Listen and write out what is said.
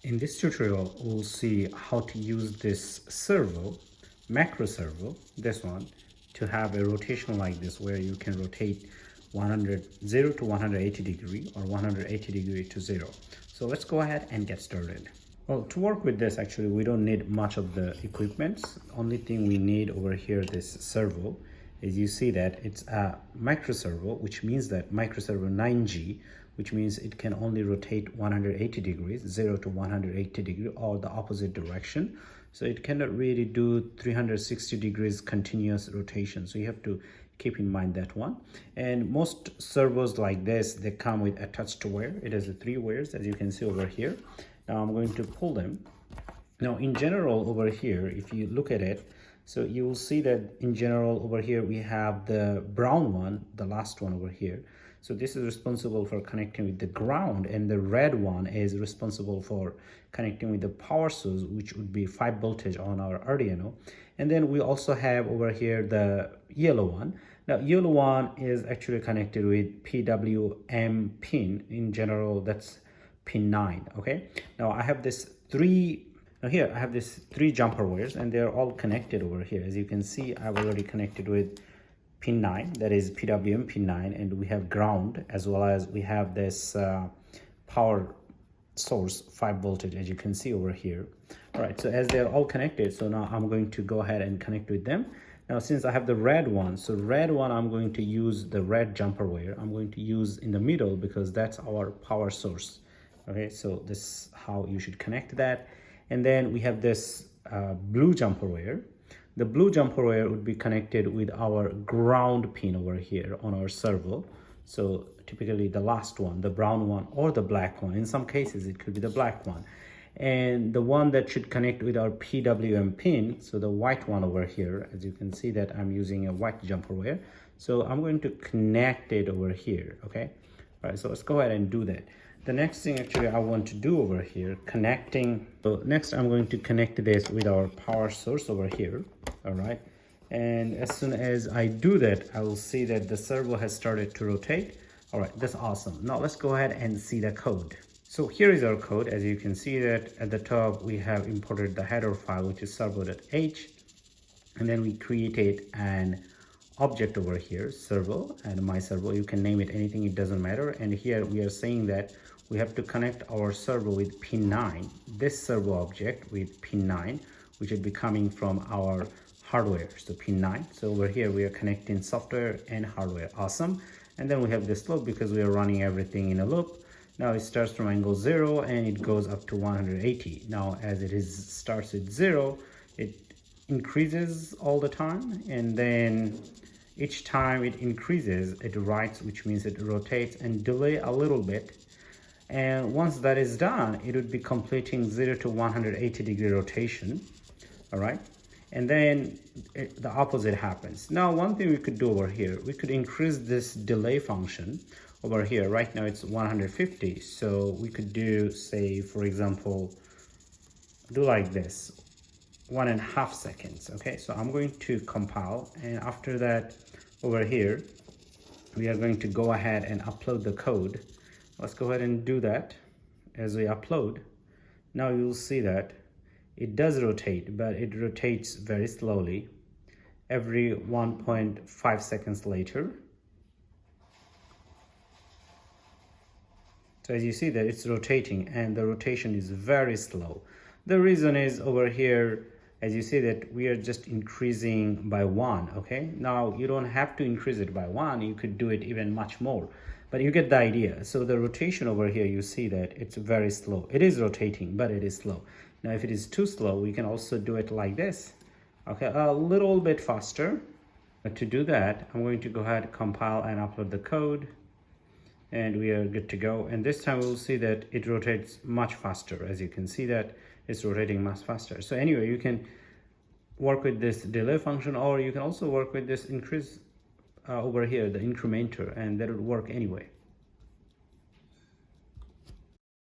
In this tutorial, we'll see how to use this servo, macro servo, this one, to have a rotation like this where you can rotate 0 to 180 degree or 180 degree to 0. So let's go ahead and get started. Well, to work with this, actually, we don't need much of the equipment. Only thing we need over here, this servo, is you see that it's a micro servo, which means that micro servo 9G, which means it can only rotate 180 degrees, 0 to 180 degree, or the opposite direction. So it cannot really do 360 degrees continuous rotation. So you have to keep in mind that one. And most servos like this, they come with attached wire. It has the 3 wires, as you can see over here. Now I'm going to pull them. Now in general over here, if you look at it, so you will see that in general over here we have the brown one, the last one over here. So this is responsible for connecting with the ground, and the red one is responsible for connecting with the power source, which would be 5 voltage on our Arduino. And then we also have over here the yellow one. Now yellow one is actually connected with PWM pin. In general, that's pin 9. Okay, now I have this 3 jumper wires, and they're all connected over here. As you can see, I've already connected with pin 9, that is PWM pin 9, and we have ground, as well as we have this power source 5 voltage, as you can see over here. All right, so as they're all connected, so now I'm going to go ahead and connect with them. Now since I have the red one, so red one, I'm going to use the red jumper wire. I'm going to use in the middle because that's our power source. Okay, so this is how you should connect that. And then we have this blue jumper wire. The blue jumper wire would be connected with our ground pin over here on our servo. So typically the last one, the brown one or the black one. In some cases, it could be the black one. And the one that should connect with our PWM pin, so the white one over here, as you can see that I'm using a white jumper wire. So I'm going to connect it over here, okay? All right, so let's go ahead and do that. The next thing actually I want to do over here, connecting. So next I'm going to connect this with our power source over here, all right? And as soon as I do that, I will see that the servo has started to rotate. All right, that's awesome. Now let's go ahead and see the code. So here is our code. As you can see that at the top, we have imported the header file, which is servo.h. And then we created an object over here, servo, and my servo. You can name it anything, it doesn't matter. And here we are saying that we have to connect our servo with pin 9, this servo object with pin 9, which would be coming from our hardware, so pin 9. So over here we are connecting software and hardware. Awesome. And then we have this loop because we are running everything in a loop. Now it starts from angle 0 and it goes up to 180. Now as it starts at 0, it increases all the time, and then each time it increases, it writes, which means it rotates and delay a little bit. And once that is done, it would be completing 0 to 180 degree rotation. All right, and then the opposite happens. Now one thing we could do over here, we could increase this delay function over here. Right now it's 150, so we could do, say for example, do like this, 1.5 seconds. Okay, so I'm going to compile, and after that over here we are going to go ahead and upload the code. Let's go ahead and do that. As we upload, now you'll see that it does rotate, but it rotates very slowly, every 1.5 seconds later. So as you see that it's rotating, and the rotation is very slow. The reason is over here, as you see that we are just increasing by 1, okay? Now you don't have to increase it by 1, you could do it even much more, but you get the idea. So the rotation over here, you see that it's very slow. It is rotating, but it is slow. Now if it is too slow, we can also do it like this, okay? A little bit faster. But to do that, I'm going to go ahead, compile and upload the code, and we are good to go. And this time we'll see that it rotates much faster. As you can see that it's rotating much faster. So anyway, you can work with this delay function, or you can also work with this increase over here, the incrementer, and that would work anyway.